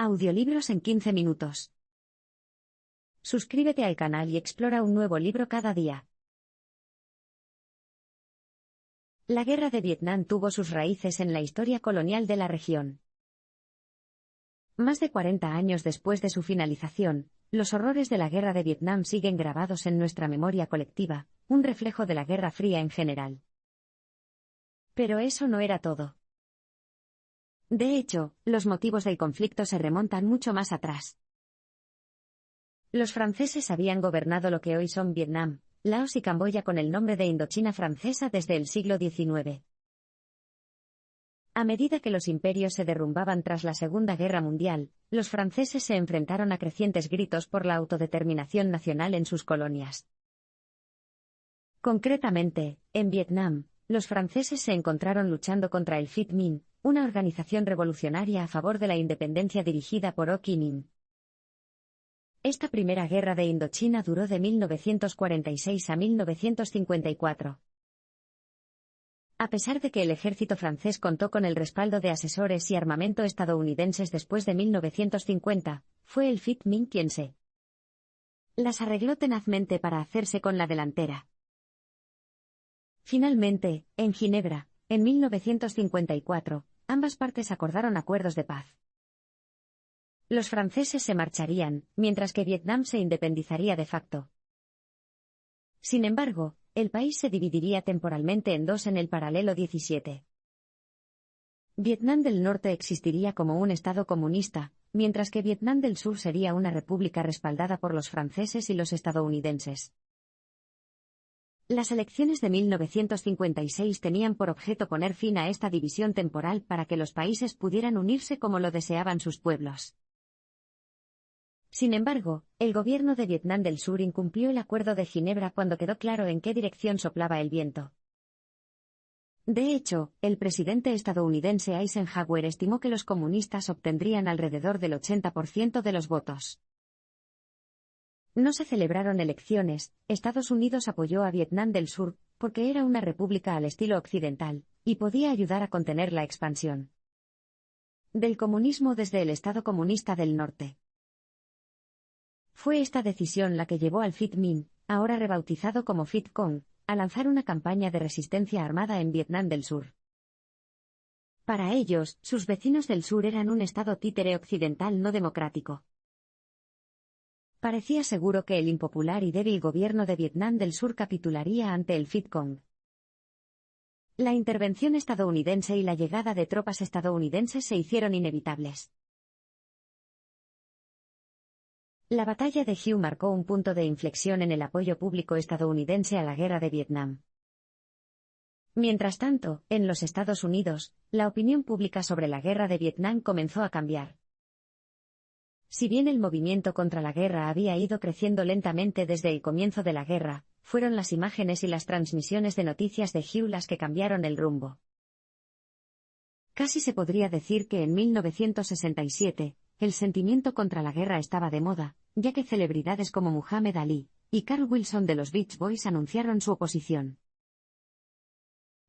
Audiolibros en 15 minutos. Suscríbete al canal y explora un nuevo libro cada día. La Guerra de Vietnam tuvo sus raíces en la historia colonial de la región. Más de 40 años después de su finalización, los horrores de la Guerra de Vietnam siguen grabados en nuestra memoria colectiva, un reflejo de la Guerra Fría en general. Pero eso no era todo. De hecho, los motivos del conflicto se remontan mucho más atrás. Los franceses habían gobernado lo que hoy son Vietnam, Laos y Camboya con el nombre de Indochina francesa desde el siglo XIX. A medida que los imperios se derrumbaban tras la Segunda Guerra Mundial, los franceses se enfrentaron a crecientes gritos por la autodeterminación nacional en sus colonias. Concretamente, en Vietnam, los franceses se encontraron luchando contra el Viet Minh, una organización revolucionaria a favor de la independencia dirigida por Ho Chi Minh. Esta primera guerra de Indochina duró de 1946 a 1954. A pesar de que el ejército francés contó con el respaldo de asesores y armamento estadounidenses después de 1950, fue el Viet Minh quien se las arregló tenazmente para hacerse con la delantera. Finalmente, en Ginebra, en 1954, ambas partes acordaron acuerdos de paz. Los franceses se marcharían, mientras que Vietnam se independizaría de facto. Sin embargo, el país se dividiría temporalmente en dos en el paralelo 17. Vietnam del Norte existiría como un estado comunista, mientras que Vietnam del Sur sería una república respaldada por los franceses y los estadounidenses. Las elecciones de 1956 tenían por objeto poner fin a esta división temporal para que los países pudieran unirse como lo deseaban sus pueblos. Sin embargo, el gobierno de Vietnam del Sur incumplió el Acuerdo de Ginebra cuando quedó claro en qué dirección soplaba el viento. De hecho, el presidente estadounidense Eisenhower estimó que los comunistas obtendrían alrededor del 80% de los votos. No se celebraron elecciones, Estados Unidos apoyó a Vietnam del Sur, porque era una república al estilo occidental, y podía ayudar a contener la expansión del comunismo desde el Estado comunista del Norte. Fue esta decisión la que llevó al Viet Minh, ahora rebautizado como Viet Cong, a lanzar una campaña de resistencia armada en Vietnam del Sur. Para ellos, sus vecinos del sur eran un estado títere occidental no democrático. Parecía seguro que el impopular y débil gobierno de Vietnam del Sur capitularía ante el Viet Cong. La intervención estadounidense y la llegada de tropas estadounidenses se hicieron inevitables. La batalla de Hue marcó un punto de inflexión en el apoyo público estadounidense a la guerra de Vietnam. Mientras tanto, en los Estados Unidos, la opinión pública sobre la guerra de Vietnam comenzó a cambiar. Si bien el movimiento contra la guerra había ido creciendo lentamente desde el comienzo de la guerra, fueron las imágenes y las transmisiones de noticias de Hue las que cambiaron el rumbo. Casi se podría decir que en 1967, el sentimiento contra la guerra estaba de moda, ya que celebridades como Muhammad Ali y Carl Wilson de los Beach Boys anunciaron su oposición.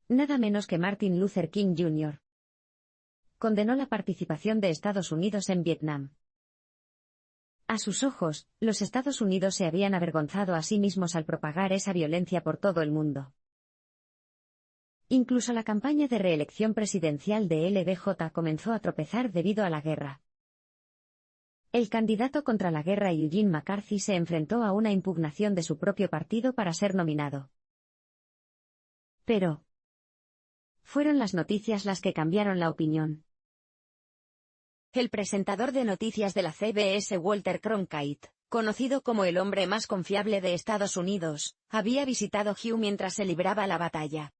Nada menos que Martin Luther King Jr. condenó la participación de Estados Unidos en Vietnam. A sus ojos, los Estados Unidos se habían avergonzado a sí mismos al propagar esa violencia por todo el mundo. Incluso la campaña de reelección presidencial de LBJ comenzó a tropezar debido a la guerra. El candidato contra la guerra Eugene McCarthy se enfrentó a una impugnación de su propio partido para ser nominado. Pero fueron las noticias las que cambiaron la opinión. El presentador de noticias de la CBS Walter Cronkite, conocido como el hombre más confiable de Estados Unidos, había visitado Hue mientras se libraba la batalla.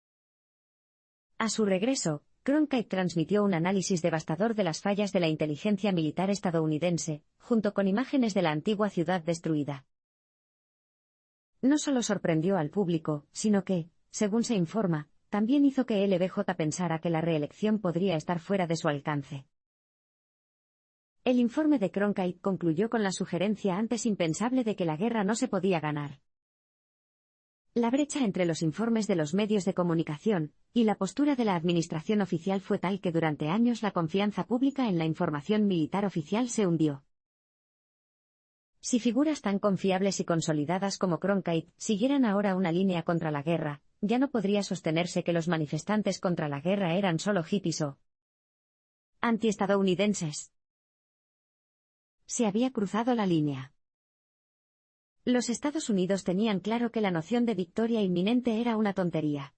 A su regreso, Cronkite transmitió un análisis devastador de las fallas de la inteligencia militar estadounidense, junto con imágenes de la antigua ciudad destruida. No solo sorprendió al público, sino que, según se informa, también hizo que LBJ pensara que la reelección podría estar fuera de su alcance. El informe de Cronkite concluyó con la sugerencia antes impensable de que la guerra no se podía ganar. La brecha entre los informes de los medios de comunicación y la postura de la administración oficial fue tal que durante años la confianza pública en la información militar oficial se hundió. Si figuras tan confiables y consolidadas como Cronkite siguieran ahora una línea contra la guerra, ya no podría sostenerse que los manifestantes contra la guerra eran solo hippies o antiestadounidenses. Se había cruzado la línea. Los Estados Unidos tenían claro que la noción de victoria inminente era una tontería.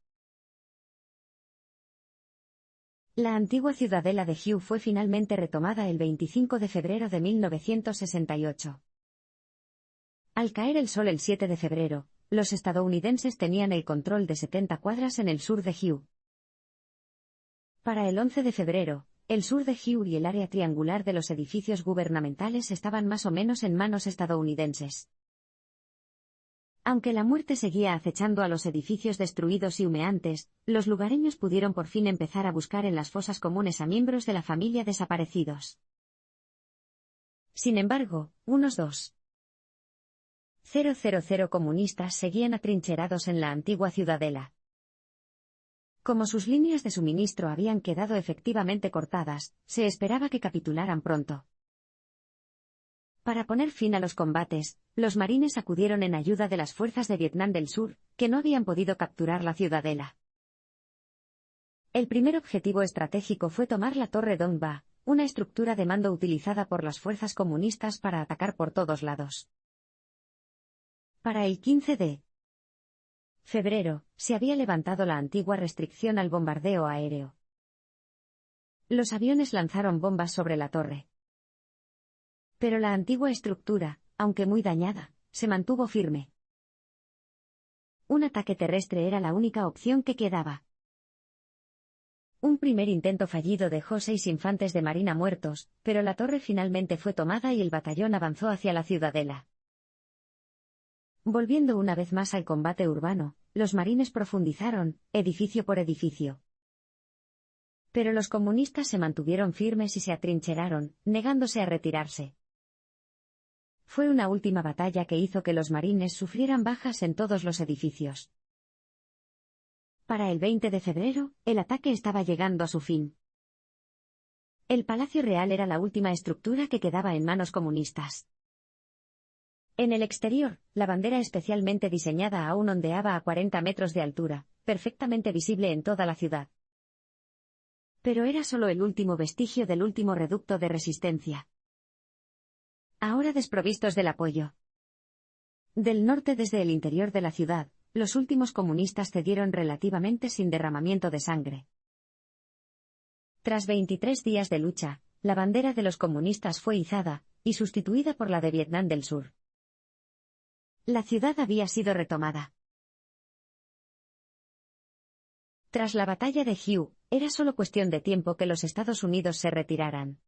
La antigua ciudadela de Hugh fue finalmente retomada el 25 de febrero de 1968. Al caer el sol el 7 de febrero, los estadounidenses tenían el control de 70 cuadras en el sur de Hugh. Para el 11 de febrero, el sur de Hugh y el área triangular de los edificios gubernamentales estaban más o menos en manos estadounidenses. Aunque la muerte seguía acechando a los edificios destruidos y humeantes, los lugareños pudieron por fin empezar a buscar en las fosas comunes a miembros de la familia desaparecidos. Sin embargo, unos 2,000 comunistas seguían atrincherados en la antigua ciudadela. Como sus líneas de suministro habían quedado efectivamente cortadas, se esperaba que capitularan pronto. Para poner fin a los combates, los marines acudieron en ayuda de las fuerzas de Vietnam del Sur, que no habían podido capturar la ciudadela. El primer objetivo estratégico fue tomar la Torre Dong Va, una estructura de mando utilizada por las fuerzas comunistas para atacar por todos lados. Para el 15 de febrero, se había levantado la antigua restricción al bombardeo aéreo. Los aviones lanzaron bombas sobre la torre. Pero la antigua estructura, aunque muy dañada, se mantuvo firme. Un ataque terrestre era la única opción que quedaba. Un primer intento fallido dejó 6 infantes de marina muertos, pero la torre finalmente fue tomada y el batallón avanzó hacia la ciudadela. Volviendo una vez más al combate urbano, los marines profundizaron, edificio por edificio. Pero los comunistas se mantuvieron firmes y se atrincheraron, negándose a retirarse. Fue una última batalla que hizo que los marines sufrieran bajas en todos los edificios. Para el 20 de febrero, el ataque estaba llegando a su fin. El Palacio Real era la última estructura que quedaba en manos comunistas. En el exterior, la bandera especialmente diseñada aún ondeaba a 40 metros de altura, perfectamente visible en toda la ciudad. Pero era solo el último vestigio del último reducto de resistencia. Ahora desprovistos del apoyo del norte desde el interior de la ciudad, los últimos comunistas cedieron relativamente sin derramamiento de sangre. Tras 23 días de lucha, la bandera de los comunistas fue izada, y sustituida por la de Vietnam del Sur. La ciudad había sido retomada. Tras la batalla de Hue, era solo cuestión de tiempo que los Estados Unidos se retiraran.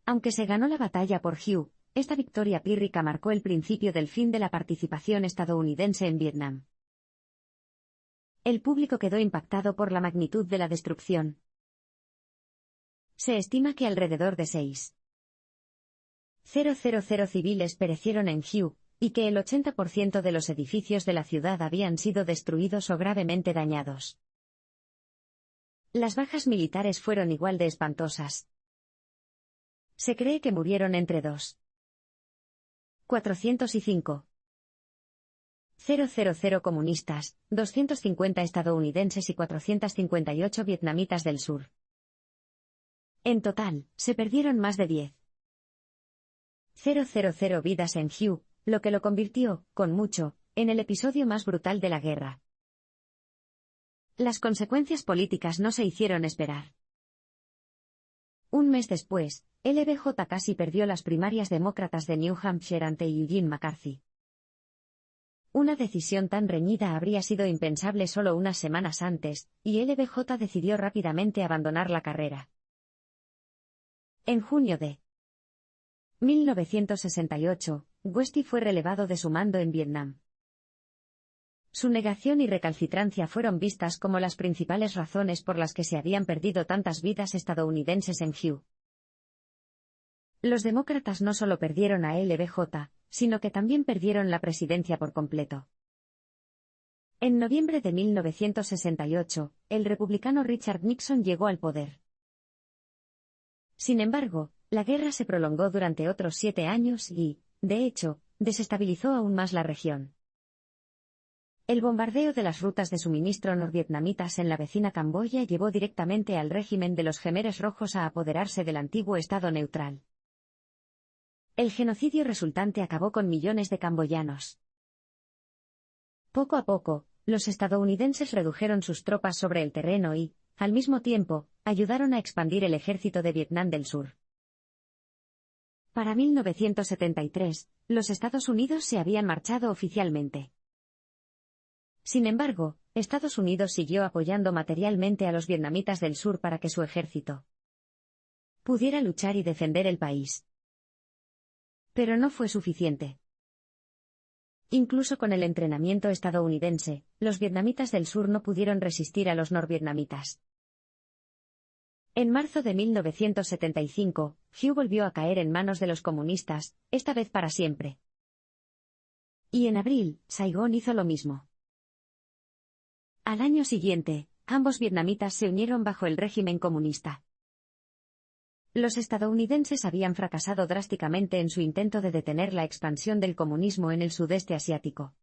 Aunque se ganó la batalla por Hue, esta victoria pírrica marcó el principio del fin de la participación estadounidense en Vietnam. El público quedó impactado por la magnitud de la destrucción. Se estima que alrededor de 6,000 civiles perecieron en Hue, y que el 80% de los edificios de la ciudad habían sido destruidos o gravemente dañados. Las bajas militares fueron igual de espantosas. Se cree que murieron entre 2,405,000 comunistas, 250 estadounidenses y 458 vietnamitas del sur. En total, se perdieron más de 10,000 vidas en Hue, lo que lo convirtió, con mucho, en el episodio más brutal de la guerra. Las consecuencias políticas no se hicieron esperar. Un mes después, LBJ casi perdió las primarias demócratas de New Hampshire ante Eugene McCarthy. Una decisión tan reñida habría sido impensable solo unas semanas antes, y LBJ decidió rápidamente abandonar la carrera. En junio de 1968, Westy fue relevado de su mando en Vietnam. Su negación y recalcitrancia fueron vistas como las principales razones por las que se habían perdido tantas vidas estadounidenses en Hue. Los demócratas no solo perdieron a LBJ, sino que también perdieron la presidencia por completo. En noviembre de 1968, el republicano Richard Nixon llegó al poder. Sin embargo, la guerra se prolongó durante otros 7 años y, de hecho, desestabilizó aún más la región. El bombardeo de las rutas de suministro norvietnamitas en la vecina Camboya llevó directamente al régimen de los Khmeres Rojos a apoderarse del antiguo estado neutral. El genocidio resultante acabó con millones de camboyanos. Poco a poco, los estadounidenses redujeron sus tropas sobre el terreno y, al mismo tiempo, ayudaron a expandir el ejército de Vietnam del Sur. Para 1973, los Estados Unidos se habían marchado oficialmente. Sin embargo, Estados Unidos siguió apoyando materialmente a los vietnamitas del sur para que su ejército pudiera luchar y defender el país. Pero no fue suficiente. Incluso con el entrenamiento estadounidense, los vietnamitas del sur no pudieron resistir a los norvietnamitas. En marzo de 1975, Hue volvió a caer en manos de los comunistas, esta vez para siempre. Y en abril, Saigón hizo lo mismo. Al año siguiente, ambos vietnamitas se unieron bajo el régimen comunista. Los estadounidenses habían fracasado drásticamente en su intento de detener la expansión del comunismo en el sudeste asiático.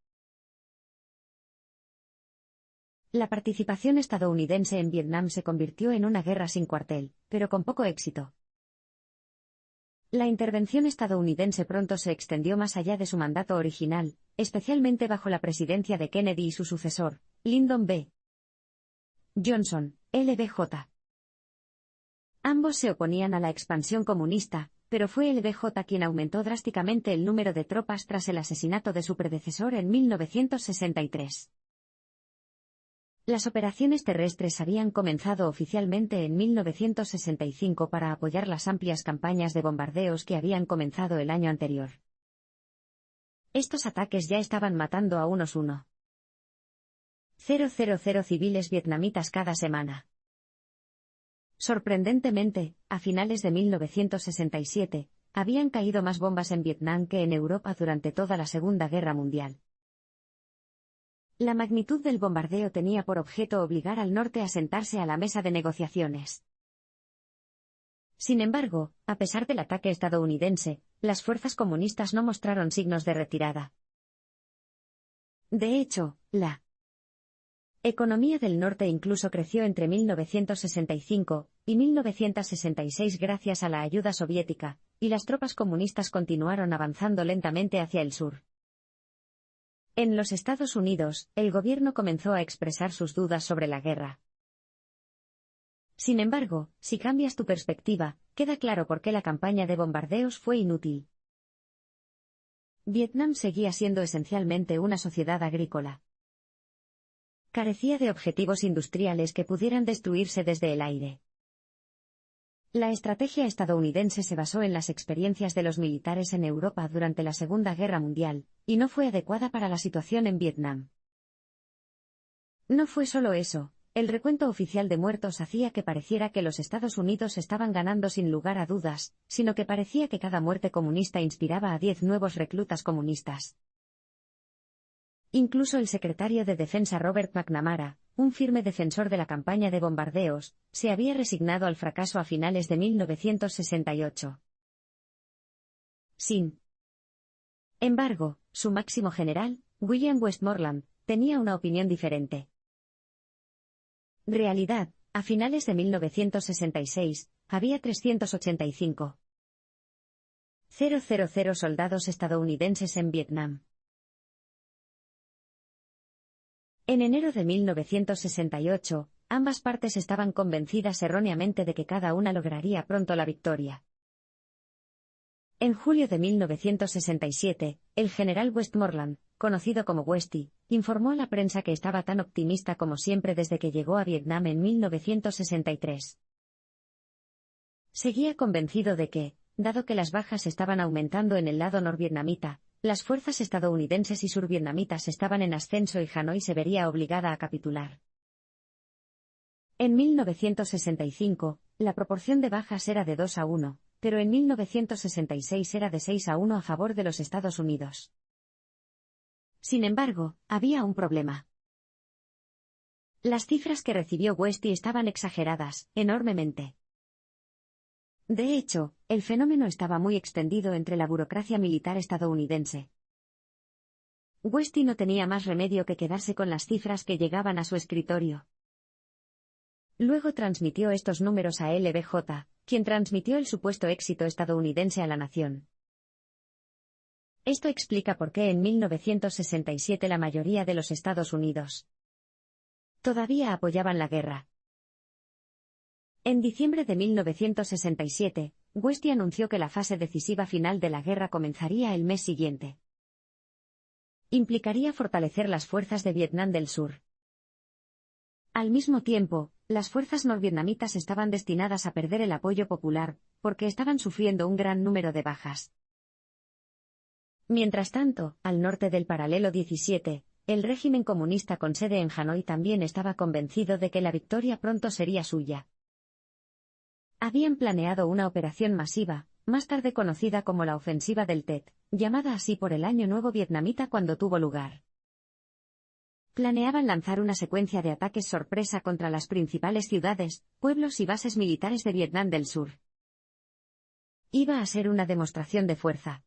La participación estadounidense en Vietnam se convirtió en una guerra sin cuartel, pero con poco éxito. La intervención estadounidense pronto se extendió más allá de su mandato original, especialmente bajo la presidencia de Kennedy y su sucesor, Lyndon B. Johnson, LBJ. Ambos se oponían a la expansión comunista, pero fue LBJ quien aumentó drásticamente el número de tropas tras el asesinato de su predecesor en 1963. Las operaciones terrestres habían comenzado oficialmente en 1965 para apoyar las amplias campañas de bombardeos que habían comenzado el año anterior. Estos ataques ya estaban matando a unos 1,000 civiles vietnamitas cada semana. Sorprendentemente, a finales de 1967, habían caído más bombas en Vietnam que en Europa durante toda la Segunda Guerra Mundial. La magnitud del bombardeo tenía por objeto obligar al norte a sentarse a la mesa de negociaciones. Sin embargo, a pesar del ataque estadounidense, las fuerzas comunistas no mostraron signos de retirada. De hecho, la economía del norte incluso creció entre 1965 y 1966 gracias a la ayuda soviética, y las tropas comunistas continuaron avanzando lentamente hacia el sur. En los Estados Unidos, el gobierno comenzó a expresar sus dudas sobre la guerra. Sin embargo, si cambias tu perspectiva, queda claro por qué la campaña de bombardeos fue inútil. Vietnam seguía siendo esencialmente una sociedad agrícola. Carecía de objetivos industriales que pudieran destruirse desde el aire. La estrategia estadounidense se basó en las experiencias de los militares en Europa durante la Segunda Guerra Mundial, y no fue adecuada para la situación en Vietnam. No fue solo eso, el recuento oficial de muertos hacía que pareciera que los Estados Unidos estaban ganando sin lugar a dudas, sino que parecía que cada muerte comunista inspiraba a 10 nuevos reclutas comunistas. Incluso el secretario de Defensa Robert McNamara, un firme defensor de la campaña de bombardeos, se había resignado al fracaso a finales de 1968. Sin embargo, su máximo general, William Westmoreland, tenía una opinión diferente. Realidad, a finales de 1966, había 385,000 soldados estadounidenses en Vietnam. En enero de 1968, ambas partes estaban convencidas erróneamente de que cada una lograría pronto la victoria. En julio de 1967, el general Westmoreland, conocido como Westy, informó a la prensa que estaba tan optimista como siempre desde que llegó a Vietnam en 1963. Seguía convencido de que, dado que las bajas estaban aumentando en el lado norvietnamita, las fuerzas estadounidenses y survietnamitas estaban en ascenso y Hanoi se vería obligada a capitular. En 1965, la proporción de bajas era de 2-1, pero en 1966 era de 6-1 a favor de los Estados Unidos. Sin embargo, había un problema. Las cifras que recibió Westy estaban exageradas, enormemente. De hecho, el fenómeno estaba muy extendido entre la burocracia militar estadounidense. Westy no tenía más remedio que quedarse con las cifras que llegaban a su escritorio. Luego transmitió estos números a LBJ, quien transmitió el supuesto éxito estadounidense a la nación. Esto explica por qué en 1967 la mayoría de los Estados Unidos todavía apoyaban la guerra. En diciembre de 1967, Westy anunció que la fase decisiva final de la guerra comenzaría el mes siguiente. Implicaría fortalecer las fuerzas de Vietnam del Sur. Al mismo tiempo, las fuerzas norvietnamitas estaban destinadas a perder el apoyo popular, porque estaban sufriendo un gran número de bajas. Mientras tanto, al norte del paralelo 17, el régimen comunista con sede en Hanoi también estaba convencido de que la victoria pronto sería suya. Habían planeado una operación masiva, más tarde conocida como la Ofensiva del Tet, llamada así por el Año Nuevo Vietnamita cuando tuvo lugar. Planeaban lanzar una secuencia de ataques sorpresa contra las principales ciudades, pueblos y bases militares de Vietnam del Sur. Iba a ser una demostración de fuerza.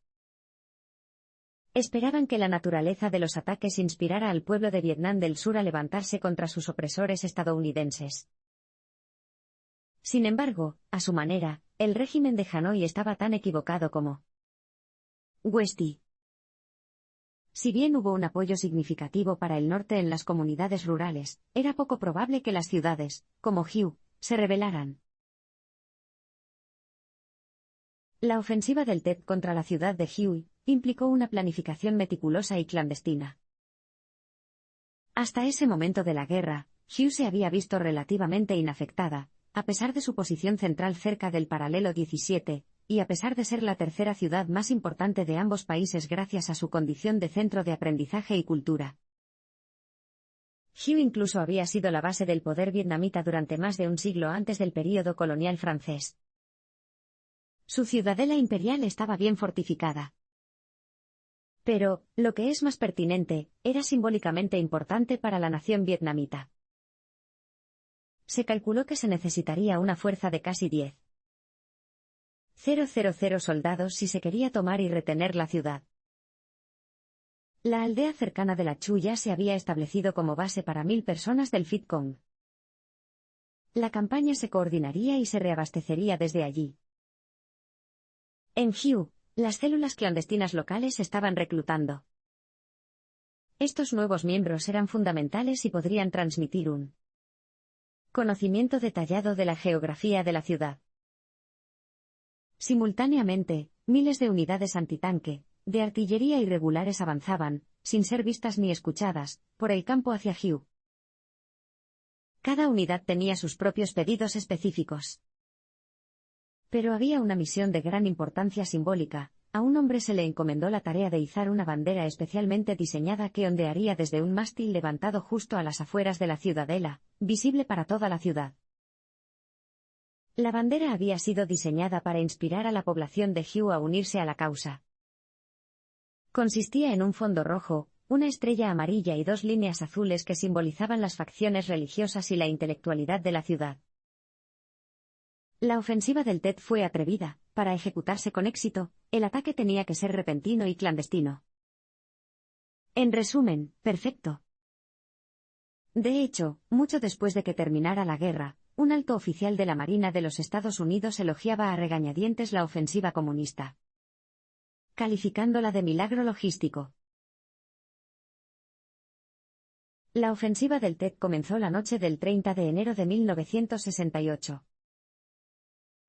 Esperaban que la naturaleza de los ataques inspirara al pueblo de Vietnam del Sur a levantarse contra sus opresores estadounidenses. Sin embargo, a su manera, el régimen de Hanoi estaba tan equivocado como Westy. Si bien hubo un apoyo significativo para el norte en las comunidades rurales, era poco probable que las ciudades, como Hue, se rebelaran. La ofensiva del Tet contra la ciudad de Hue implicó una planificación meticulosa y clandestina. Hasta ese momento de la guerra, Hue se había visto relativamente inafectada, a pesar de su posición central cerca del paralelo 17, y a pesar de ser la tercera ciudad más importante de ambos países gracias a su condición de centro de aprendizaje y cultura. Hue incluso había sido la base del poder vietnamita durante más de un siglo antes del período colonial francés. Su ciudadela imperial estaba bien fortificada. Pero, lo que es más pertinente, era simbólicamente importante para la nación vietnamita. Se calculó que se necesitaría una fuerza de casi 10,000 soldados si se quería tomar y retener la ciudad. La aldea cercana de La Chu ya se había establecido como base para 1000 personas del Viet Cong. La campaña se coordinaría y se reabastecería desde allí. En Hue, las células clandestinas locales estaban reclutando. Estos nuevos miembros eran fundamentales y podrían transmitir un conocimiento detallado de la geografía de la ciudad. Simultáneamente, miles de unidades antitanque, de artillería irregulares avanzaban, sin ser vistas ni escuchadas, por el campo hacia Hue. Cada unidad tenía sus propios pedidos específicos. Pero había una misión de gran importancia simbólica. A un hombre se le encomendó la tarea de izar una bandera especialmente diseñada que ondearía desde un mástil levantado justo a las afueras de la ciudadela, visible para toda la ciudad. La bandera había sido diseñada para inspirar a la población de Hue a unirse a la causa. Consistía en un fondo rojo, una estrella amarilla y 2 líneas azules que simbolizaban las facciones religiosas y la intelectualidad de la ciudad. La ofensiva del Tet fue atrevida. Para ejecutarse con éxito, el ataque tenía que ser repentino y clandestino. En resumen, perfecto. De hecho, mucho después de que terminara la guerra, un alto oficial de la Marina de los Estados Unidos elogiaba a regañadientes la ofensiva comunista, calificándola de milagro logístico. La ofensiva del Tet comenzó la noche del 30 de enero de 1968.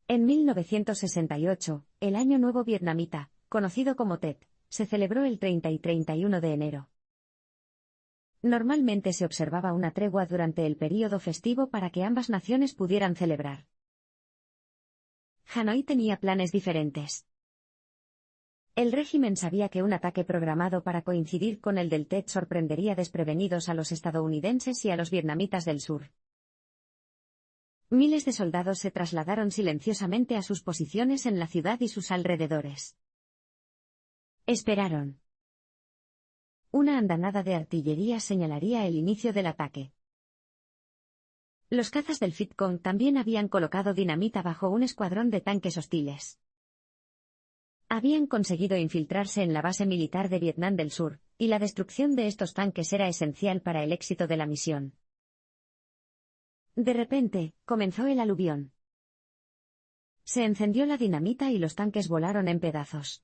En 1968, el Año Nuevo Vietnamita, conocido como Tet, se celebró el 30 y 31 de enero. Normalmente se observaba una tregua durante el período festivo para que ambas naciones pudieran celebrar. Hanoi tenía planes diferentes. El régimen sabía que un ataque programado para coincidir con el del Tet sorprendería desprevenidos a los estadounidenses y a los vietnamitas del sur. Miles de soldados se trasladaron silenciosamente a sus posiciones en la ciudad y sus alrededores. Esperaron. Una andanada de artillería señalaría el inicio del ataque. Los cazas del Vietcong también habían colocado dinamita bajo un escuadrón de tanques hostiles. Habían conseguido infiltrarse en la base militar de Vietnam del Sur, y la destrucción de estos tanques era esencial para el éxito de la misión. De repente, comenzó el aluvión. Se encendió la dinamita y los tanques volaron en pedazos.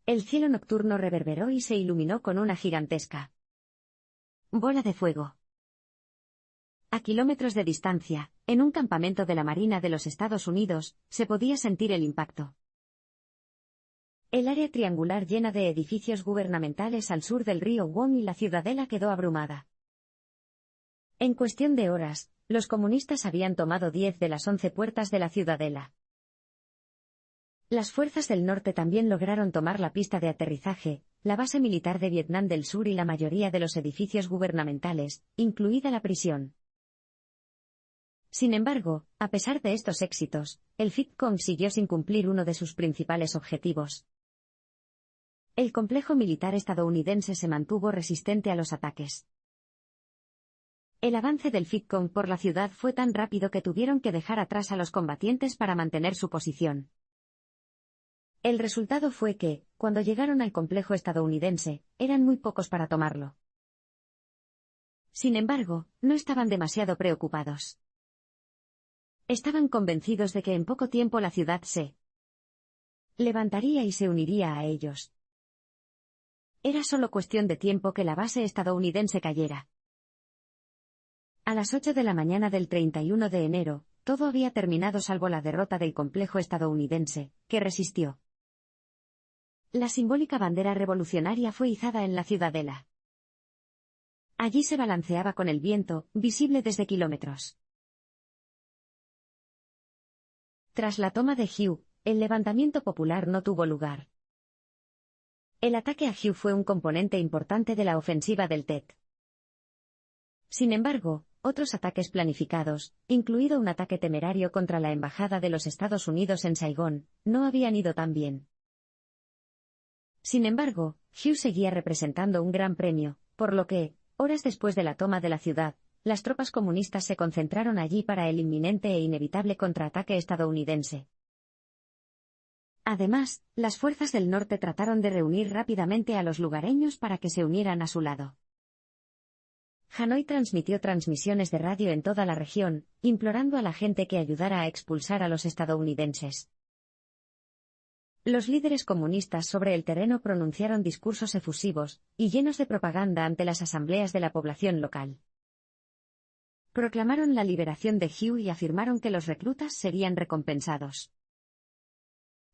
El cielo nocturno reverberó y se iluminó con una gigantesca bola de fuego. A kilómetros de distancia, en un campamento de la Marina de los Estados Unidos, se podía sentir el impacto. El área triangular llena de edificios gubernamentales al sur del río Wong y la ciudadela quedó abrumada. En cuestión de horas, los comunistas habían tomado 10 de las 11 puertas de la ciudadela. Las fuerzas del norte también lograron tomar la pista de aterrizaje, la base militar de Vietnam del Sur y la mayoría de los edificios gubernamentales, incluida la prisión. Sin embargo, a pesar de estos éxitos, el Vietcong siguió sin cumplir uno de sus principales objetivos. El complejo militar estadounidense se mantuvo resistente a los ataques. El avance del Vietcong por la ciudad fue tan rápido que tuvieron que dejar atrás a los combatientes para mantener su posición. El resultado fue que, cuando llegaron al complejo estadounidense, eran muy pocos para tomarlo. Sin embargo, no estaban demasiado preocupados. Estaban convencidos de que en poco tiempo la ciudad se levantaría y se uniría a ellos. Era solo cuestión de tiempo que la base estadounidense cayera. A las 8 de la mañana del 31 de enero, todo había terminado salvo la derrota del complejo estadounidense, que resistió. La simbólica bandera revolucionaria fue izada en la ciudadela. Allí se balanceaba con el viento, visible desde kilómetros. Tras la toma de Hue, el levantamiento popular no tuvo lugar. El ataque a Hue fue un componente importante de la ofensiva del Tet. Sin embargo, otros ataques planificados, incluido un ataque temerario contra la Embajada de los Estados Unidos en Saigón, no habían ido tan bien. Sin embargo, Hue seguía representando un gran premio, por lo que, horas después de la toma de la ciudad, las tropas comunistas se concentraron allí para el inminente e inevitable contraataque estadounidense. Además, las fuerzas del norte trataron de reunir rápidamente a los lugareños para que se unieran a su lado. Hanoi transmitió transmisiones de radio en toda la región, implorando a la gente que ayudara a expulsar a los estadounidenses. Los líderes comunistas sobre el terreno pronunciaron discursos efusivos y llenos de propaganda ante las asambleas de la población local. Proclamaron la liberación de Hue y afirmaron que los reclutas serían recompensados.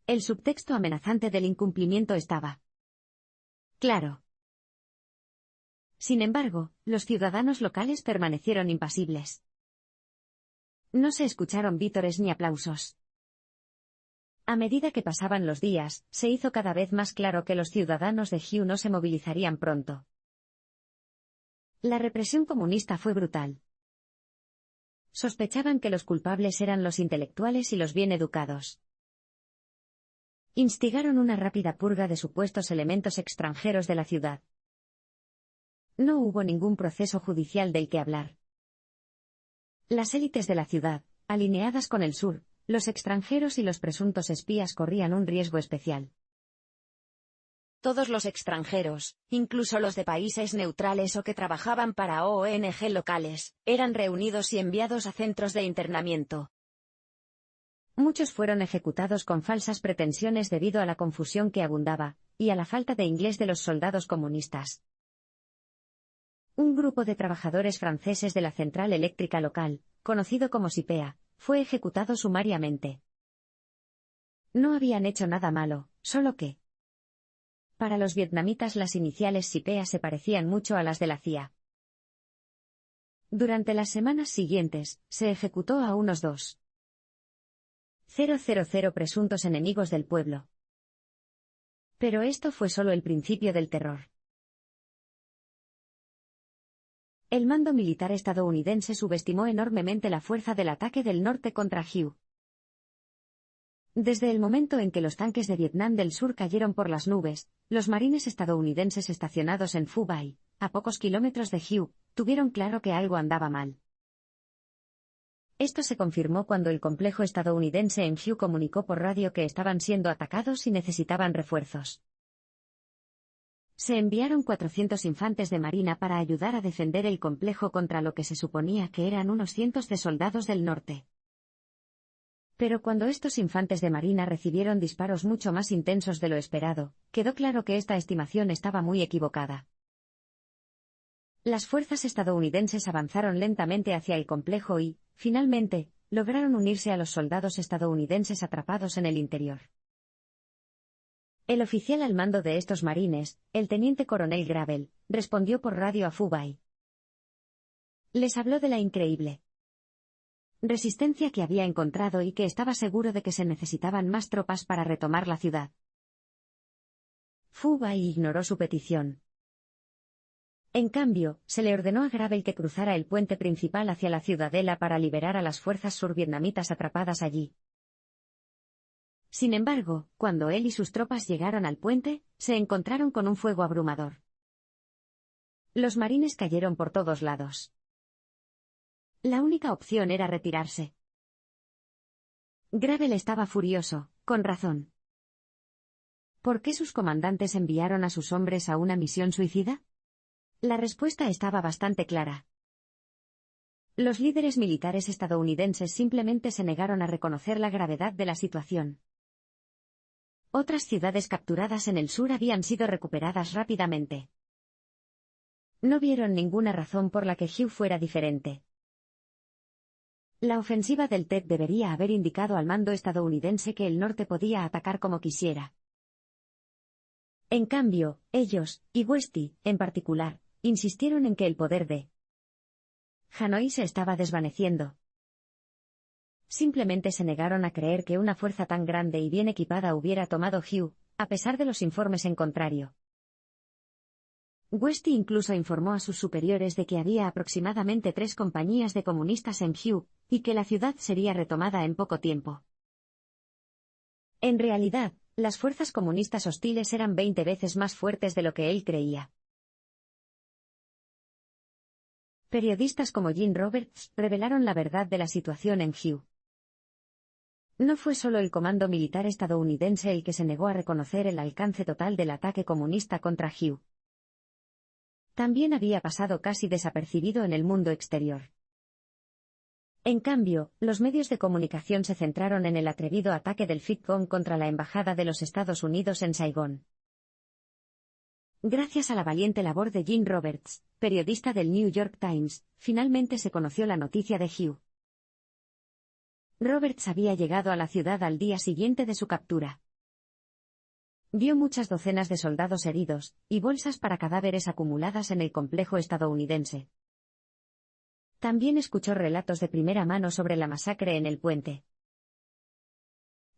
El subtexto amenazante del incumplimiento estaba claro. Sin embargo, los ciudadanos locales permanecieron impasibles. No se escucharon vítores ni aplausos. A medida que pasaban los días, se hizo cada vez más claro que los ciudadanos de Hue no se movilizarían pronto. La represión comunista fue brutal. Sospechaban que los culpables eran los intelectuales y los bien educados. Instigaron una rápida purga de supuestos elementos extranjeros de la ciudad. No hubo ningún proceso judicial del que hablar. Las élites de la ciudad, alineadas con el sur, los extranjeros y los presuntos espías corrían un riesgo especial. Todos los extranjeros, incluso los de países neutrales o que trabajaban para ONG locales, eran reunidos y enviados a centros de internamiento. Muchos fueron ejecutados con falsas pretensiones debido a la confusión que abundaba, y a la falta de inglés de los soldados comunistas. Un grupo de trabajadores franceses de la central eléctrica local, conocido como SIPEA, fue ejecutado sumariamente. No habían hecho nada malo, solo que para los vietnamitas las iniciales SIPEA se parecían mucho a las de la CIA. Durante las semanas siguientes, se ejecutó a unos 2,000 presuntos enemigos del pueblo. Pero esto fue solo el principio del terror. El mando militar estadounidense subestimó enormemente la fuerza del ataque del norte contra Hue. Desde el momento en que los tanques de Vietnam del Sur cayeron por las nubes, los marines estadounidenses estacionados en Phu Bai, a pocos kilómetros de Hue, tuvieron claro que algo andaba mal. Esto se confirmó cuando el complejo estadounidense en Hue comunicó por radio que estaban siendo atacados y necesitaban refuerzos. Se enviaron 400 infantes de marina para ayudar a defender el complejo contra lo que se suponía que eran unos cientos de soldados del norte. Pero cuando estos infantes de marina recibieron disparos mucho más intensos de lo esperado, quedó claro que esta estimación estaba muy equivocada. Las fuerzas estadounidenses avanzaron lentamente hacia el complejo y, finalmente, lograron unirse a los soldados estadounidenses atrapados en el interior. El oficial al mando de estos marines, el teniente coronel Gravel, respondió por radio a Fubai. Les habló de la increíble resistencia que había encontrado y que estaba seguro de que se necesitaban más tropas para retomar la ciudad. Fubai ignoró su petición. En cambio, se le ordenó a Gravel que cruzara el puente principal hacia la ciudadela para liberar a las fuerzas survietnamitas atrapadas allí. Sin embargo, cuando él y sus tropas llegaron al puente, se encontraron con un fuego abrumador. Los marines cayeron por todos lados. La única opción era retirarse. Gravel estaba furioso, con razón. ¿Por qué sus comandantes enviaron a sus hombres a una misión suicida? La respuesta estaba bastante clara. Los líderes militares estadounidenses simplemente se negaron a reconocer la gravedad de la situación. Otras ciudades capturadas en el sur habían sido recuperadas rápidamente. No vieron ninguna razón por la que Hue fuera diferente. La ofensiva del Tet debería haber indicado al mando estadounidense que el norte podía atacar como quisiera. En cambio, ellos, y Westy, en particular, insistieron en que el poder de Hanoi se estaba desvaneciendo. Simplemente se negaron a creer que una fuerza tan grande y bien equipada hubiera tomado Hue, a pesar de los informes en contrario. Westy incluso informó a sus superiores de que había aproximadamente 3 compañías de comunistas en Hue, y que la ciudad sería retomada en poco tiempo. En realidad, las fuerzas comunistas hostiles eran 20 veces más fuertes de lo que él creía. Periodistas como Gene Roberts revelaron la verdad de la situación en Hue. No fue solo el comando militar estadounidense el que se negó a reconocer el alcance total del ataque comunista contra Hue. También había pasado casi desapercibido en el mundo exterior. En cambio, los medios de comunicación se centraron en el atrevido ataque del Vietcong contra la Embajada de los Estados Unidos en Saigón. Gracias a la valiente labor de Gene Roberts, periodista del New York Times, finalmente se conoció la noticia de Hue. Roberts había llegado a la ciudad al día siguiente de su captura. Vio muchas docenas de soldados heridos, y bolsas para cadáveres acumuladas en el complejo estadounidense. También escuchó relatos de primera mano sobre la masacre en el puente.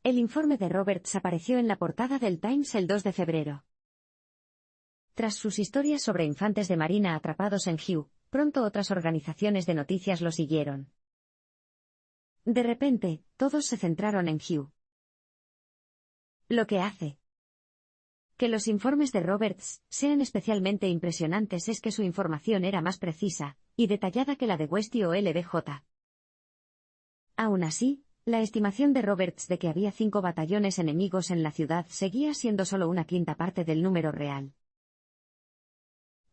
El informe de Roberts apareció en la portada del Times el 2 de febrero. Tras sus historias sobre infantes de marina atrapados en Hue, pronto otras organizaciones de noticias lo siguieron. De repente, todos se centraron en Hue. Lo que hace que los informes de Roberts sean especialmente impresionantes es que su información era más precisa y detallada que la de Westy o LBJ. Aún así, la estimación de Roberts de que había 5 batallones enemigos en la ciudad seguía siendo solo una quinta parte del número real.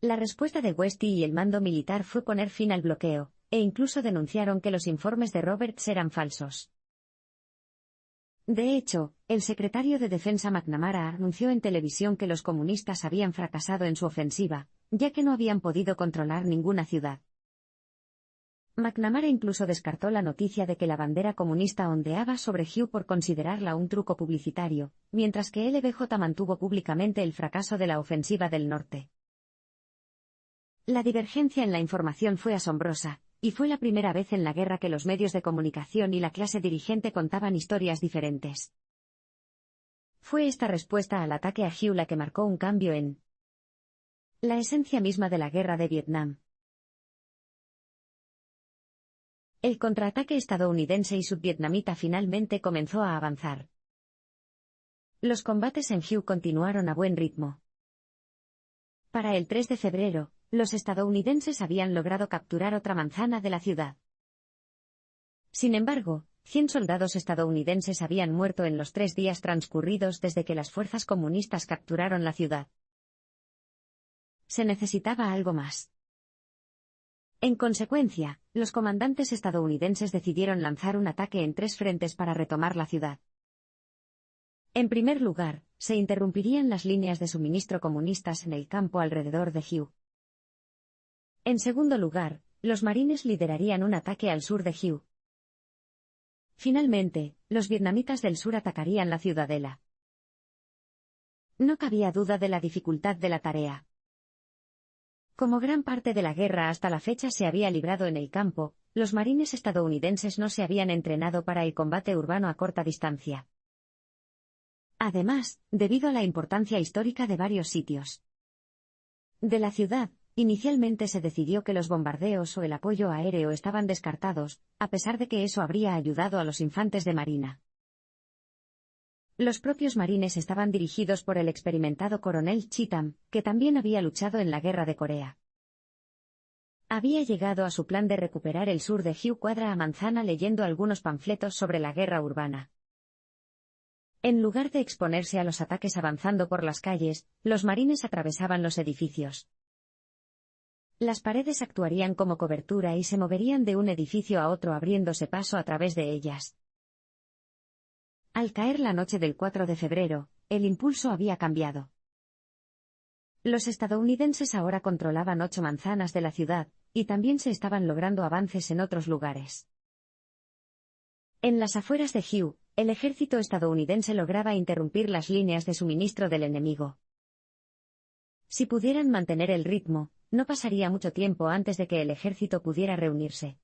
La respuesta de Westy y el mando militar fue poner fin al bloqueo, e incluso denunciaron que los informes de Roberts eran falsos. De hecho, el secretario de Defensa McNamara anunció en televisión que los comunistas habían fracasado en su ofensiva, ya que no habían podido controlar ninguna ciudad. McNamara incluso descartó la noticia de que la bandera comunista ondeaba sobre Hue por considerarla un truco publicitario, mientras que LBJ mantuvo públicamente el fracaso de la ofensiva del norte. La divergencia en la información fue asombrosa, y fue la primera vez en la guerra que los medios de comunicación y la clase dirigente contaban historias diferentes. Fue esta respuesta al ataque a Hue la que marcó un cambio en la esencia misma de la guerra de Vietnam. El contraataque estadounidense y subvietnamita finalmente comenzó a avanzar. Los combates en Hue continuaron a buen ritmo. Para el 3 de febrero, los estadounidenses habían logrado capturar otra manzana de la ciudad. Sin embargo, 100 soldados estadounidenses habían muerto en los 3 días transcurridos desde que las fuerzas comunistas capturaron la ciudad. Se necesitaba algo más. En consecuencia, los comandantes estadounidenses decidieron lanzar un ataque en 3 frentes para retomar la ciudad. En primer lugar, se interrumpirían las líneas de suministro comunistas en el campo alrededor de Hue. En segundo lugar, los marines liderarían un ataque al sur de Hue. Finalmente, los vietnamitas del sur atacarían la ciudadela. No cabía duda de la dificultad de la tarea. Como gran parte de la guerra hasta la fecha se había librado en el campo, los marines estadounidenses no se habían entrenado para el combate urbano a corta distancia. Además, debido a la importancia histórica de varios sitios de la ciudad, inicialmente se decidió que los bombardeos o el apoyo aéreo estaban descartados, a pesar de que eso habría ayudado a los infantes de marina. Los propios marines estaban dirigidos por el experimentado coronel Cheatham, que también había luchado en la Guerra de Corea. Había llegado a su plan de recuperar el sur de Hue cuadra a manzana leyendo algunos panfletos sobre la guerra urbana. En lugar de exponerse a los ataques avanzando por las calles, los marines atravesaban los edificios. Las paredes actuarían como cobertura y se moverían de un edificio a otro abriéndose paso a través de ellas. Al caer la noche del 4 de febrero, el impulso había cambiado. Los estadounidenses ahora controlaban 8 manzanas de la ciudad, y también se estaban logrando avances en otros lugares. En las afueras de Hue, el ejército estadounidense lograba interrumpir las líneas de suministro del enemigo. Si pudieran mantener el ritmo, no pasaría mucho tiempo antes de que el ejército pudiera reunirse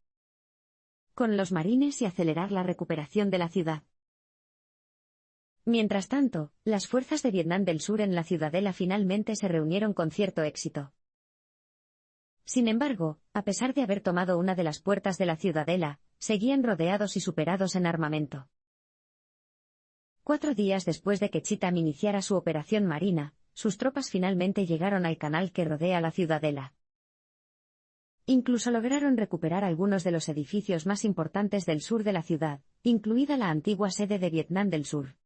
con los marines y acelerar la recuperación de la ciudad. Mientras tanto, las fuerzas de Vietnam del Sur en la ciudadela finalmente se reunieron con cierto éxito. Sin embargo, a pesar de haber tomado una de las puertas de la ciudadela, seguían rodeados y superados en armamento. 4 días después de que Cheatham iniciara su operación marina, sus tropas finalmente llegaron al canal que rodea la ciudadela. Incluso lograron recuperar algunos de los edificios más importantes del sur de la ciudad, incluida la antigua sede de Vietnam del Sur.